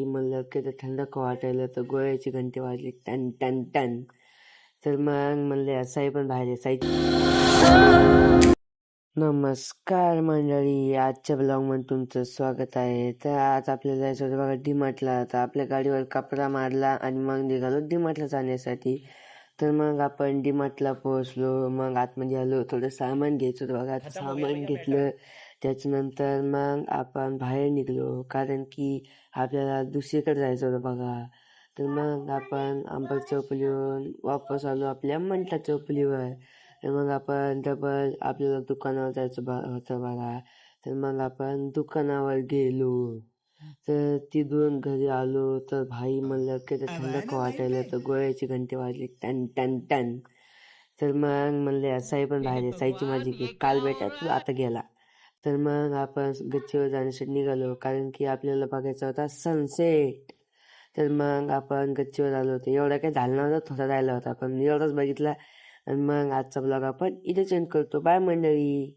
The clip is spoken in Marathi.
म्हणलं की तर थंड का वाटायला तर गोळ्याची घंटी वाजली टन टन टन. तर मग म्हणले साई पण बाहेर आहे. साई नमस्कार मंडळी, आजच्या ब्लॉगमध्ये तुमचं स्वागत आहे. तर आज आपल्याला जायचं होतं बघा डीमार्टला. तर आपल्या गाडीवर कपडा मारला आणि मग निघालो डीमार्टला जाण्यासाठी. तर मग आपण डीमार्टला पोहोचलो. मग आतमध्ये आलो, थोडं सामान घ्यायचं होतं बघा. सामान घेतलं. त्याच्यानंतर मग आपण बाहेर निघलो, कारण की आपल्याला दुसरीकडे जायचं होतं बघा. तर मग आपण अंबड चौफुलीवरून वापस आलो आपल्या मंठा चौफुलीवर. तर मग आपण डबल आपल्याला दुकानावर जायचं होतं बघा. तर मग आपण दुकानावर गेलो. तर तिथून घरी आलो तर भाई म्हणलं की तर थंड का वाटायला तर गोळ्याची घंटी वाजली टन टन टन. तर मग म्हणले साई पण बाहेर आहे. साईची माझी काल भेटायचं आता गेला. तर मग आपण गच्चीवर जाण्यासाठी निघालो, कारण की आपल्याला बघायचा होता सनसेट. तर मग आपण गच्चीवर आलो होतो. एवढं काही झालं नव्हतं, थोडा राहिला होता, पण एवढंच बघितला. आणि मग आजचा ब्लॉग आपण इथे चेंज करतो. बाय मंडळी.